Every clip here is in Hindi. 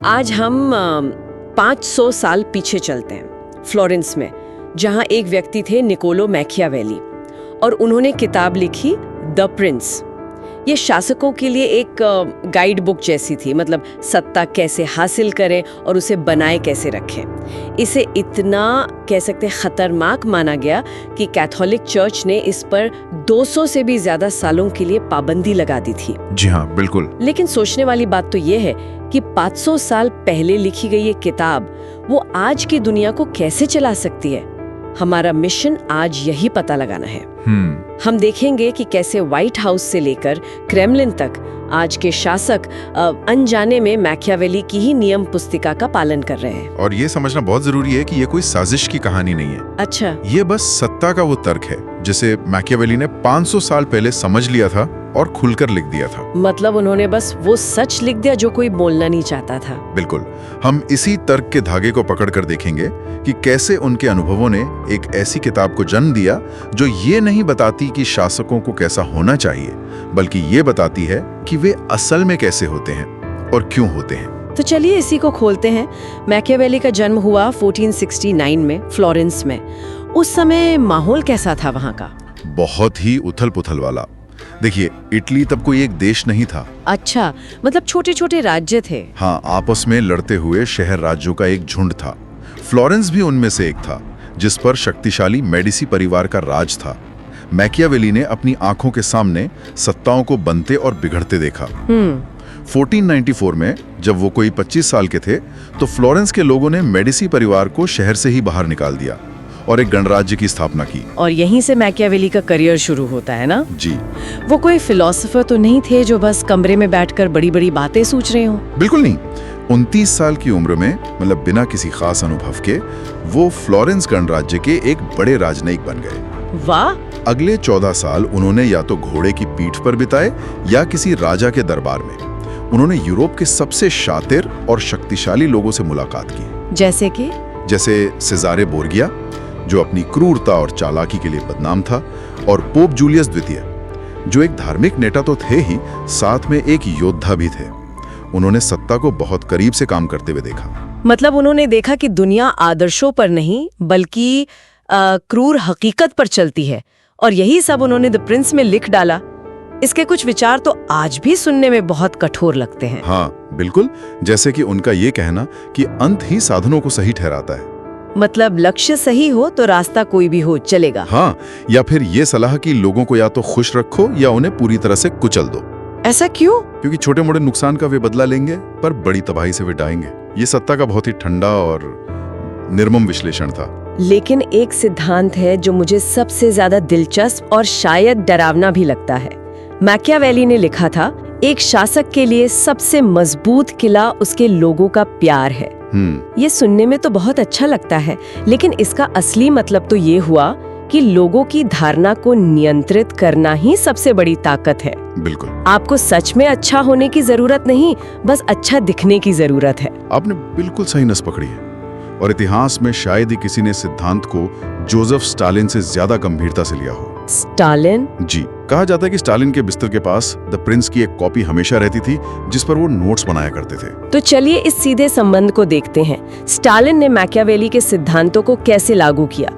आज हम 500 साल पीछे चलते हैं फ्लोरेंस में, जहां एक व्यक्ति थे निकोलो मैकियावेली और उन्होंने किताब लिखी द प्रिंस। ये शासकों के लिए एक गाइड बुक जैसी थी, मतलब सत्ता कैसे हासिल करें और उसे बनाए कैसे रखें। इसे इतना कह सकते खतरनाक माना गया कि कैथोलिक चर्च ने इस पर 200 से भी ज्यादा सालों के लिए पाबंदी लगा दी थी। जी हाँ, बिल्कुल। लेकिन सोचने वाली बात तो ये है कि 500 साल पहले लिखी गई ये किताब वो आज की दुनिया को कैसे चला सकती है। हमारा मिशन आज यही पता लगाना है। हम देखेंगे कि कैसे व्हाइट हाउस से लेकर क्रेमलिन तक आज के शासक अनजाने में मैकियावेली की ही नियम पुस्तिका का पालन कर रहे हैं। और ये समझना बहुत जरूरी है कि ये कोई साजिश की कहानी नहीं है। अच्छा, ये बस सत्ता का वो तर्क है जिसे मैकियावेली ने 500 साल पहले समझ लिया था और खुलकर लिख दिया था। मतलब उन्होंने बस वो सच लिख दिया जो कोई बोलना नहीं चाहता था। बिल्कुल। हम इसी तर्क के धागे को पकड़कर देखेंगे कि कैसे उनके अनुभवों ने एक ऐसी किताब को जन्म दिया जो ये नहीं बताती कि शासकों को कैसा होना चाहिए, बल्कि ये बताती है कि वे असल में कैसे होते हैं और क्यों होते हैं। तो चलिए इसी को खोलते हैं। मैकियावेली का जन्म हुआ 1469 में फ्लोरेंस में। उस समय माहौल कैसा था वहाँ का? बहुत ही उथल पुथल वाला। देखिए, इटली तब कोई एक देश नहीं था। अच्छा, मतलब छोटे छोटे राज्य थे। हाँ, आपस में लड़ते हुए शहर राज्यों का एक झुंड था। फ्लोरेंस भी उनमें से एक था, जिस पर शक्तिशाली मेडिसी परिवार का राज था। मैकियावेली ने अपनी आंखों के सामने सत्ताओं को बनते और बिगड़ते देखा। 1494 में जब वो कोई 25 साल के थे तो फ्लोरेंस के लोगों ने मेडिसी परिवार को शहर से ही बाहर निकाल दिया और एक गणराज्य की स्थापना की। और यहीं से मैकियावेली का करियर शुरू होता है ना? जी। वो कोई फिलोसोफर तो नहीं थे जो बस कमरे में बैठकर बड़ी बड़ी बातें सोच रहे हो। बिल्कुल नहीं। 29 साल की उम्र में, मतलब बिना किसी खास अनुभव के, वो फ्लोरेंस गणराज्य के एक बड़े राजनयिक बन गए। वाह! अगले 14 साल उन्होंने या तो घोड़े की पीठ पर बिताए या किसी राजा के दरबार में। उन्होंने यूरोप के सबसे शातिर और शक्तिशाली लोगों से मुलाकात की। जैसे सेजारे बोर्गिया, जो अपनी क्रूरता और चालाकी के लिए बदनाम था, और पोप जूलियस द्वितीय, जो एक धार्मिक नेता तो थे ही, साथ में एक योद्धा भी थे। उन्होंने सत्ता को बहुत करीब से काम करते हुए देखा। मतलब उन्होंने देखा कि दुनिया आदर्शों पर नहीं बल्कि क्रूर हकीकत पर चलती है, और यही सब उन्होंने द प्रिंस में लिख डाला। इसके कुछ विचार तो आज भी सुनने में बहुत कठोर लगते हैं। हाँ, बिल्कुल। जैसे कि उनका ये कहना कि अंत ही साधनों को सही ठहराता है। मतलब लक्ष्य सही हो तो रास्ता कोई भी हो चलेगा। हाँ, या फिर ये सलाह कि लोगों को या तो खुश रखो या उन्हें पूरी तरह से कुचल दो। ऐसा क्यों? क्योंकि छोटे मोटे नुकसान का वे बदला लेंगे, पर बड़ी तबाही से वे डाएंगे। ये सत्ता का बहुत ही ठंडा और निर्मम विश्लेषण था। लेकिन एक सिद्धांत है जो मुझे सबसे ज्यादा दिलचस्प और शायद डरावना भी लगता है। मैकियावेली ने लिखा था, एक शासक के लिए सबसे मजबूत किला उसके लोगों का प्यार है। ये सुनने में तो बहुत अच्छा लगता है, लेकिन इसका असली मतलब तो ये हुआ कि लोगों की धारणा को नियंत्रित करना ही सबसे बड़ी ताकत है। बिल्कुल। आपको सच में अच्छा होने की जरूरत नहीं, बस अच्छा दिखने की जरूरत है। आपने बिल्कुल सही नस पकड़ी है। और इतिहास में शायद ही किसी ने सिद्धांत को जोसेफ स्टालिन से ज्यादा गंभीरता से लिया हो। स्टालिन? जी। कहा जाता है कि स्टालिन के बिस्तर के पास द प्रिंस की एक कॉपी हमेशा रहती थी, जिस पर वो नोट्स बनाया करते थे। तो चलिए इस सीधे संबंध को देखते हैं। स्टालिन ने मैकियावेली के सिद्धांतों को कैसे लागू किया?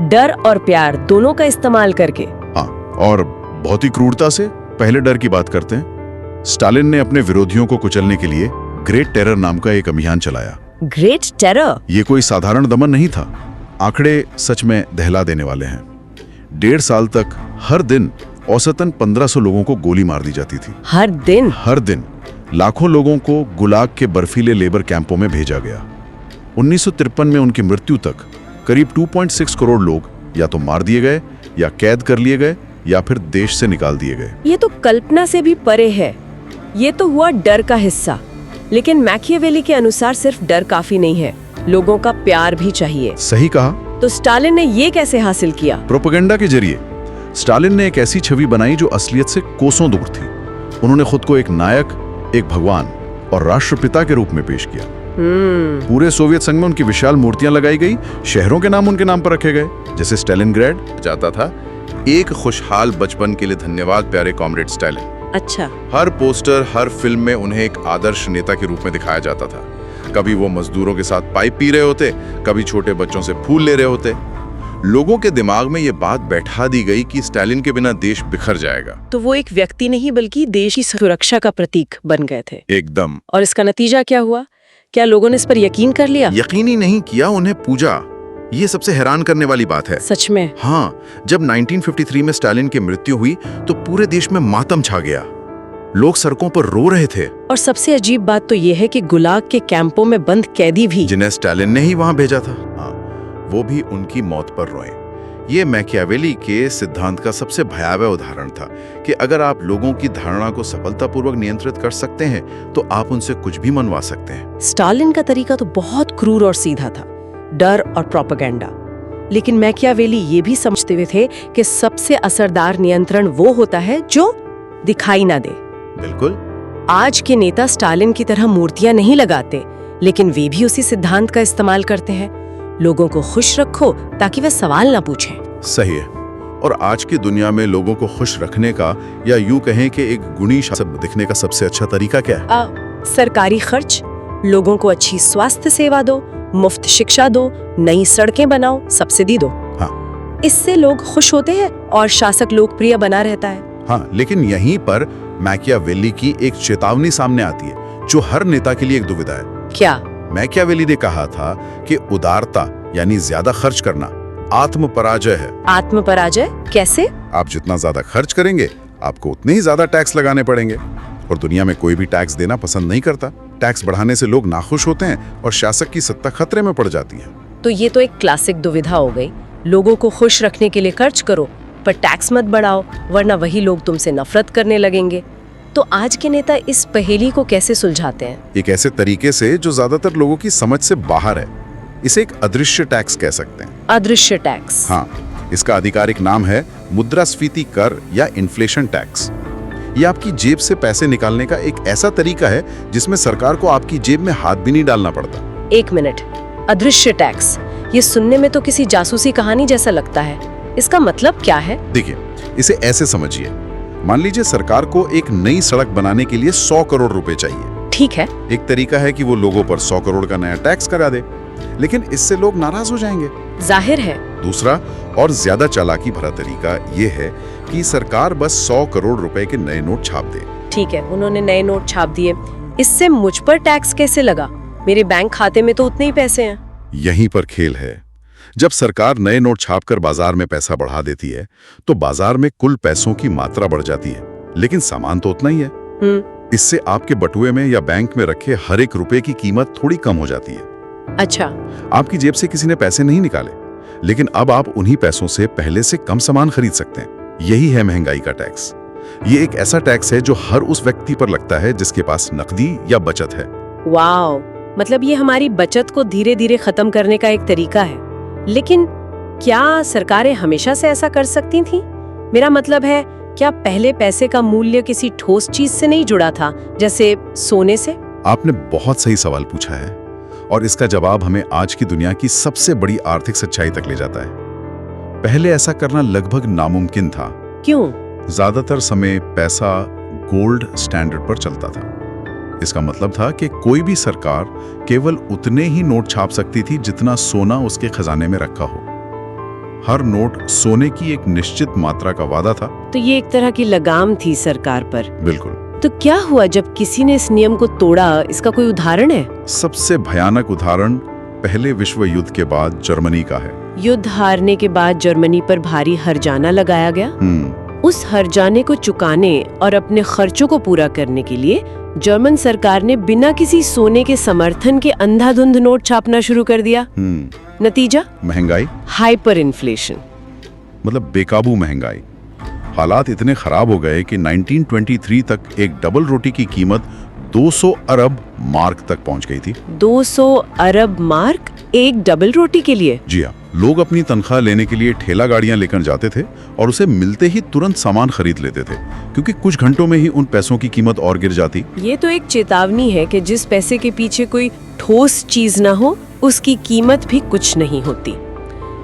डर और प्यार दोनों का इस्तेमाल करके। हाँ, और बहुत ही क्रूरता से। पहले डर की बात करते हैं। स्टालिन ने अपने विरोधियों को कुचलने के लिए ग्रेट टेरर नाम का एक अभियान चलाया। Great terror? ये कोई साधारण दमन नहीं था। आंकड़े सच में दहला देने वाले हैं। 1.5 साल तक हर दिन औसतन 1500 लोगों को गोली मार दी जाती थी। हर दिन? हर दिन। लाखों लोगों को गुलाग के बर्फीले लेबर कैंपों में भेजा गया। 1953 में उनकी मृत्यु तक करीब 2.6 करोड़ लोग या तो मार दिए गए, या कैद कर लिए गए, या फिर देश से निकाल दिए गए। ये तो कल्पना से भी परे है। ये तो हुआ डर का हिस्सा। लेकिन मैकियावेली के अनुसार सिर्फ डर काफी नहीं है, लोगों का प्यार भी चाहिए। सही कहा। तो स्टालिन ने ये कैसे हासिल किया? प्रोपेगेंडा के जरिए। स्टालिन ने एक ऐसी छवि बनाई जो असलियत से कोसों दूर थी। उन्होंने खुद को एक नायक, एक भगवान और राष्ट्रपिता के रूप में पेश किया। पूरे सोवियत संघ में उनकी विशाल मूर्तियां लगाई गई, शहरों के नाम उनके नाम पर रखे गए, जैसे स्टालिनग्राड जाता था। एक खुशहाल बचपन के लिए धन्यवाद प्यारे कॉमरेड स्टालिन। अच्छा। हर पोस्टर, हर फिल्म में उन्हें एक आदर्श नेता के रूप में दिखाया जाता था। कभी वो मजदूरों के साथ पाइप पी रहे होते, कभी छोटे बच्चों से फूल ले रहे होते। लोगों के दिमाग में ये बात बैठा दी गई कि स्टालिन के बिना देश बिखर जाएगा। तो वो एक व्यक्ति नहीं बल्कि देश की सुरक्षा का प्रतीक बन गए थे। एकदम। और इसका नतीजा क्या हुआ? क्या लोगों ने इस पर यकीन कर लिया? यकीन ही नहीं किया, उन्हें पूजा। ये सबसे हैरान करने वाली बात है। सच में? हाँ, जब 1953 में स्टालिन की मृत्यु हुई तो पूरे देश में मातम छा गया। लोग सड़कों पर रो रहे थे। और सबसे अजीब बात तो ये है कि गुलाग के कैंपों में बंद कैदी भी, जिन्हें स्टालिन ने ही वहां भेजा था, वो भी उनकी मौत पर रोए। ये मैकियावेली के सिद्धांत का सबसे भयावह उदाहरण था कि अगर आप लोगों की धारणा को सफलतापूर्वक नियंत्रित कर सकते हैं तो आप उनसे कुछ भी मनवा सकते हैं। स्टालिन का तरीका तो बहुत क्रूर और सीधा था, डर और प्रोपेगेंडा। लेकिन मैकियावेली ये भी समझते हुए थे कि सबसे असरदार नियंत्रण वो होता है जो दिखाई ना दे। बिल्कुल। आज के नेता स्टालिन की तरह मूर्तियां नहीं लगाते, लेकिन वे भी उसी सिद्धांत का इस्तेमाल करते हैं। लोगों को खुश रखो ताकि वे सवाल ना पूछें। सही है। और आज की दुनिया में लोगों को खुश रखने का, या यूं कहें कि एक गुणी शासन दिखने का सबसे अच्छा तरीका क्या है? सरकारी खर्च, लोगों को अच्छी स्वास्थ्य सेवा दो, मुफ्त शिक्षा दो, नई सड़कें बनाओ, सब्सिडी दो। हाँ। इससे लोग खुश होते हैं और शासक लोकप्रिय बना रहता है। हाँ, लेकिन यहीं पर मैकियावेली की एक चेतावनी सामने आती है जो हर नेता के लिए एक दुविधा है। क्या? मैकियावेली ने कहा था कि उदारता यानी ज्यादा खर्च करना आत्मपराजय है। आत्मपराजय कैसे? आप जितना ज्यादा खर्च करेंगे आपको उतने ही ज्यादा टैक्स लगाने पड़ेंगे, और दुनिया में कोई भी टैक्स देना पसंद नहीं करता। टैक्स बढ़ाने से लोग नाखुश होते हैं और शासक की सत्ता खतरे में पड़ जाती है। तो ये तो एक क्लासिक दुविधा हो गई। लोगों को खुश रखने के लिए खर्च करो पर टैक्स मत बढ़ाओ, वरना वही लोग तुमसे नफरत करने लगेंगे। तो आज के नेता इस पहेली को कैसे सुलझाते हैं? एक ऐसे तरीके से जो ज्यादातर लोगों की समझ से बाहर है। इसे एक अदृश्य टैक्स कह सकते हैं। अदृश्य टैक्स? हाँ, इसका आधिकारिक नाम है मुद्रास्फीति कर या इन्फ्लेशन टैक्स। ये आपकी जेब से पैसे निकालने का एक ऐसा तरीका है जिसमें सरकार को आपकी जेब में हाथ भी नहीं डालना पड़ता। एक मिनट, अदृश्य टैक्स, ये सुनने में तो किसी जासूसी कहानी जैसा लगता है। इसका मतलब क्या है? देखिए, इसे ऐसे समझिए। मान लीजिए सरकार को एक नई सड़क बनाने के लिए 100 करोड़ रुपए चाहिए। ठीक है। एक तरीका है कि वो लोगों पर 100 करोड़ का नया टैक्स करा दे, लेकिन इससे लोग नाराज हो जाएंगे। जाहिर है। दूसरा और ज्यादा चालाकी भरा तरीका ये है कि सरकार बस 100 करोड़ रुपए के नए नोट छाप दे। ठीक है, उन्होंने नए नोट छाप दिए। इससे मुझ पर टैक्स कैसे लगा? मेरे बैंक खाते में तो उतने ही पैसे हैं। यहीं पर खेल है। जब सरकार नए नोट छापकर बाजार में पैसा बढ़ा देती है तो बाजार में कुल पैसों की मात्रा बढ़ जाती है, लेकिन सामान तो उतना ही है। इससे आपके बटुए में या बैंक में रखे हर एक रुपए की कीमत थोड़ी कम हो जाती है। अच्छा। आपकी जेब से किसी ने पैसे नहीं निकाले, लेकिन अब आप उन्हीं पैसों से पहले से कम सामान खरीद सकते हैं। यही है महंगाई का टैक्स। ये एक ऐसा टैक्स है जो हर उस व्यक्ति पर लगता है जिसके पास नकदी या बचत है। वाओ, मतलब ये हमारी बचत को धीरे धीरे खत्म करने का एक तरीका है। लेकिन क्या सरकारें हमेशा से ऐसा कर सकती थीं? मेरा मतलब है, क्या पहले पैसे का मूल्य किसी ठोस चीज से नहीं जुड़ा था, जैसे सोने से? आपने बहुत सही सवाल पूछा है, और इसका जवाब हमें आज की दुनिया की सबसे बड़ी आर्थिक सच्चाई तक ले जाता है। पहले ऐसा करना लगभग नामुमकिन था। क्यों? ज्यादातर समय पैसा गोल्ड स्टैंडर्ड पर चलता था। इसका मतलब था कि कोई भी सरकार केवल उतने ही नोट छाप सकती थी जितना सोना उसके खजाने में रखा हो। हर नोट सोने की एक निश्चित मात्रा का वादा था। तो ये एक तरह की लगाम थी सरकार पर। बिल्कुल। तो क्या हुआ जब किसी ने इस नियम को तोड़ा? इसका कोई उदाहरण है? सबसे भयानक उदाहरण पहले विश्व युद्ध के बाद जर्मनी का है। युद्ध हारने के बाद जर्मनी पर भारी हर्जाना लगाया गया। उस हर्जाने को चुकाने और अपने खर्चों को पूरा करने के लिए जर्मन सरकार ने बिना किसी सोने के समर्थन के अंधाधुंध नोट छापना शुरू कर दिया। नतीजा? महंगाई, हाइपर इन्फ्लेशन, मतलब बेकाबू महंगाई। हालात इतने खराब हो गए कि 1923 तक एक डबल रोटी की कीमत 200 अरब मार्क तक पहुंच गई थी। 200 अरब मार्क एक डबल रोटी के लिए? जी हाँ, लोग अपनी तनख्वाह लेने के लिए ठेला गाड़ियां लेकर जाते थे और उसे मिलते ही तुरंत सामान खरीद लेते थे, क्योंकि कुछ घंटों में ही उन पैसों की कीमत और गिर जाती। ये तो एक चेतावनी है कि जिस पैसे के पीछे कोई ठोस चीज ना हो, उसकी कीमत भी कुछ नहीं होती।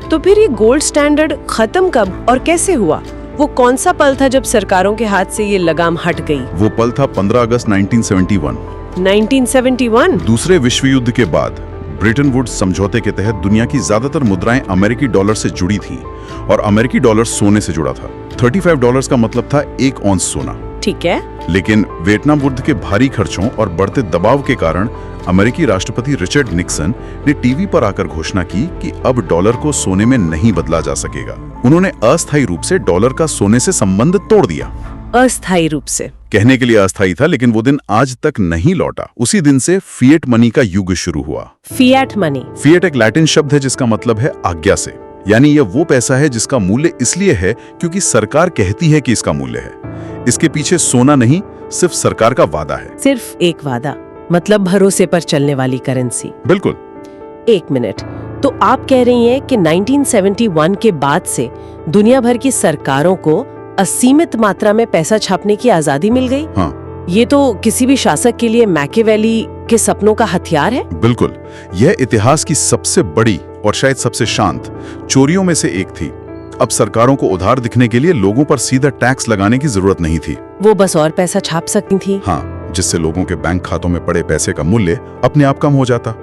तो फिर ये गोल्ड स्टैंडर्ड खत्म कब और कैसे हुआ? वो कौन सा पल था जब सरकारों के हाथ से ये लगाम हट गई? वो पल था 15 अगस्त 1971। 1971? दूसरे विश्व युद्ध के बाद ब्रेटन वुड्स समझौते के तहत दुनिया की ज्यादातर मुद्राएं अमेरिकी डॉलर से जुड़ी थीं और अमेरिकी डॉलर सोने से जुड़ा था। $35 का मतलब था 1 औंस सोना। ठीक है। लेकिन वियतनाम युद्ध के भारी खर्चों और बढ़ते दबाव के कारण अमेरिकी राष्ट्रपति रिचर्ड निक्सन ने टीवी पर आकर घोषणा की कि अब डॉलर को सोने में नहीं बदला जा सकेगा। उन्होंने अस्थायी रूप से डॉलर का सोने से संबंध तोड़ दिया। अस्थायी रूप से? कहने के लिए अस्थायी था, लेकिन वो दिन आज तक नहीं लौटा। उसी दिन से फिएट मनी का युग शुरू हुआ। Fiat money? फिएट एक लैटिन शब्द है जिसका मतलब है आज्ञा से, यानी ये वो पैसा है जिसका मूल्य इसलिए है क्योंकि सरकार कहती है कि इसका मूल्य है। इसके पीछे सोना नहीं, सिर्फ सरकार का वादा है। सिर्फ एक वादा, मतलब भरोसे पर चलने वाली करेंसी। बिल्कुल। एक मिनट, तो आप कह रही हैं कि 1971 के बाद से दुनिया भर की सरकारों को असीमित मात्रा में पैसा छापने की आजादी मिल गई? हाँ। ये तो किसी भी शासक के लिए मैकियावेली के सपनों का हथियार है। बिल्कुल, यह इतिहास की सबसे बड़ी और शायद सबसे शांत चोरियों में से एक थी। अब सरकारों को उधार दिखने के लिए लोगों पर सीधा टैक्स लगाने की जरूरत नहीं थी। वो बस और पैसा छाप सकती थी। हाँ, जिससे लोगों के बैंक खातों में पड़े पैसे का मूल्य अपने आप कम हो जाता।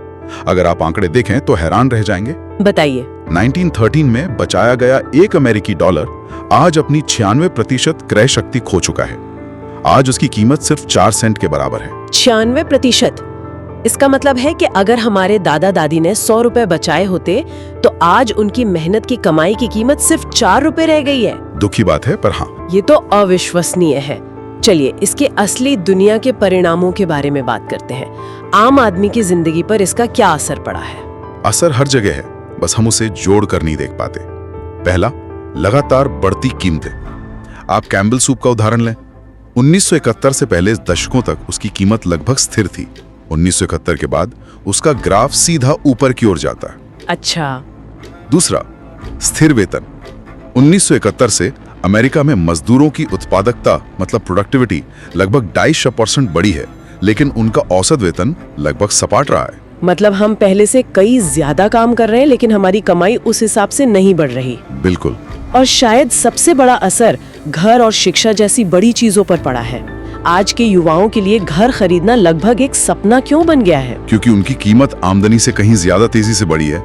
अगर आप आंकड़े देखें तो हैरान रह जाएंगे। बताइए। 1913 में बचाया गया एक अमेरिकी डॉलर आज अपनी 96% क्रय शक्ति खो चुका है। आज उसकी कीमत सिर्फ 4 सेंट के बराबर है। 96%? इसका मतलब है कि अगर हमारे दादा दादी ने 100 रुपए बचाए होते तो आज उनकी मेहनत की कमाई की कीमत सिर्फ 4 रुपए रह गई है। दुख की बात है, पर हाँ, ये तो अविश्वसनीय है। चलिए इसके असली दुनिया के परिणामों के बारे में बात करते हैं। आम आदमी की जिंदगी पर इसका क्या असर पड़ा है? असर हर जगह है, बस हम उसे जोड़ कर नहीं देख पाते। पहला, लगातार बढ़ती कीमतें। आप कैम्बल सूप का उदाहरण लें। 1971 से पहले दशकों तक उसकी कीमत लगभग स्थिर थी। 1971 के बाद उसका ग्राफ सीधा ऊपर की ओर जाता है। अच्छा। दूसरा, स्थिर वेतन। 1971 से अमेरिका में मजदूरों की उत्पादकता मतलब प्रोडक्टिविटी लगभग 2.5% बढ़ी है, लेकिन उनका औसत वेतन लगभग सपाट रहा है। मतलब हम पहले से कई ज्यादा काम कर रहे हैं, लेकिन हमारी कमाई उस हिसाब से नहीं बढ़ रही। बिल्कुल। और शायद सबसे बड़ा असर घर और शिक्षा जैसी बड़ी चीजों पर पड़ा है। आज के युवाओं के लिए घर खरीदना लगभग एक सपना क्यों बन गया है? क्योंकि उनकी कीमत आमदनी से कहीं ज्यादा तेजी से बढ़ी है।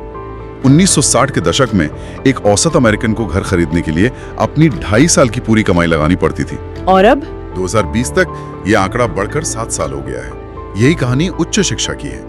1960 के दशक में एक औसत अमेरिकन को घर खरीदने के लिए अपनी 2.5 साल की पूरी कमाई लगानी पड़ती थी। और अब 2020 तक ये आंकड़ा बढ़कर 7 साल हो गया है। यही कहानी उच्च शिक्षा की है।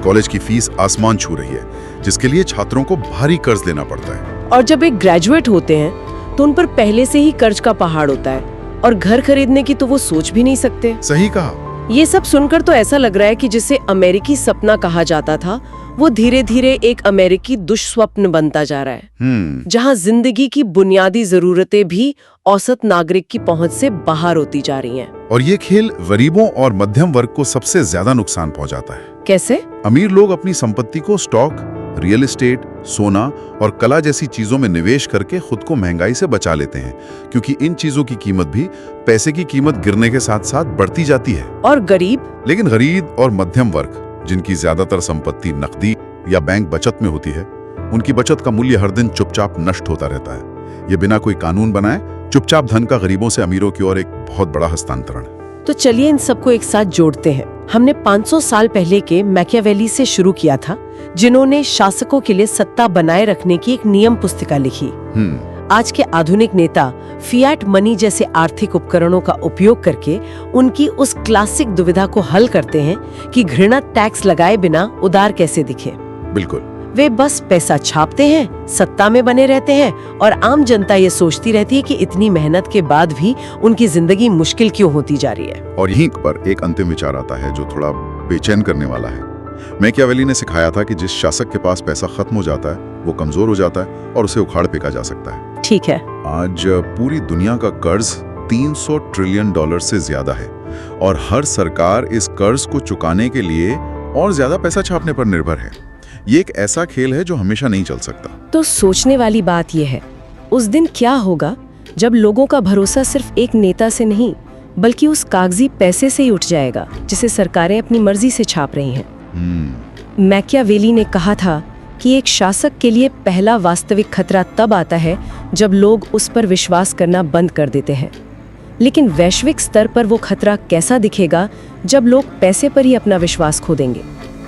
कॉलेज की फीस आसमान छू रही है, जिसके लिए छात्रों को भारी कर्ज लेना पड़ता है। और जब एक ग्रेजुएट होते हैं तो उन पर पहले से ही कर्ज का पहाड़ होता है, और घर खरीदने की तो वो सोच भी नहीं सकते। सही कहा। ये सब सुनकर तो ऐसा लग रहा है कि जिसे अमेरिकी सपना कहा जाता था वो धीरे धीरे एक अमेरिकी दुष्स्वप्न बनता जा रहा है, जहां जिंदगी की बुनियादी जरूरतें भी औसत नागरिक की पहुंच से बाहर होती जा रही हैं। और ये खेल गरीबों और मध्यम वर्ग को सबसे ज्यादा नुकसान पहुंचाता है। कैसे? अमीर लोग अपनी संपत्ति को स्टॉक, रियल एस्टेट, सोना और कला जैसी चीजों में निवेश करके खुद को महंगाई से बचा लेते हैं, क्योंकि इन चीजों की कीमत भी पैसे की कीमत गिरने के साथ साथ बढ़ती जाती है। और गरीब? लेकिन गरीब और मध्यम वर्ग, जिनकी ज्यादातर संपत्ति नकदी या बैंक बचत में होती है, उनकी बचत का मूल्य हर दिन चुपचाप नष्ट होता रहता है। ये बिना कोई कानून बनाए चुपचाप धन का गरीबों से अमीरों की ओर एक बहुत बड़ा हस्तांतरण है। तो चलिए इन सबको एक साथ जोड़ते हैं। हमने 500 साल पहले के मैकियावेली से शुरू किया था, जिन्होंने शासकों के लिए सत्ता बनाए रखने की एक नियम पुस्तिका लिखी। आज के आधुनिक नेता फिएट मनी जैसे आर्थिक उपकरणों का उपयोग करके उनकी उस क्लासिक दुविधा को हल करते हैं कि घृणित टैक्स लगाए बिना उदार कैसे दिखे। बिल्कुल। वे बस पैसा छापते हैं, सत्ता में बने रहते हैं, और आम जनता ये सोचती रहती है कि इतनी मेहनत के बाद भी उनकी जिंदगी मुश्किल क्यों होती जा रही है। और यहीं पर एक अंतिम विचार आता है जो थोड़ा बेचैन करने वाला है। मैकियावेली ने सिखाया था कि जिस शासक के पास पैसा खत्म हो जाता है वो कमजोर हो जाता है और उसे उखाड़ फेंका जा सकता है। ठीक है। आज पूरी दुनिया का कर्ज $300 ट्रिलियन से ज्यादा है, और हर सरकार इस कर्ज को चुकाने के लिए और ज्यादा पैसा छापने पर निर्भर है। ये एक ऐसा खेल है जो हमेशा नहीं चल सकता। तो सोचने वाली बात यह है, उस दिन क्या होगा जब लोगों का भरोसा सिर्फ एक नेता से नहीं बल्कि उस कागजी पैसे से ही उठ जाएगा जिसे सरकारें अपनी मर्जी से छाप रही हैं। मैकियावेली ने कहा था कि एक शासक के लिए पहला वास्तविक खतरा तब आता है जब लोग उस पर विश्वास करना बंद कर देते हैं, लेकिन वैश्विक स्तर पर वो खतरा कैसा दिखेगा जब लोग पैसे पर ही अपना विश्वास खो देंगे?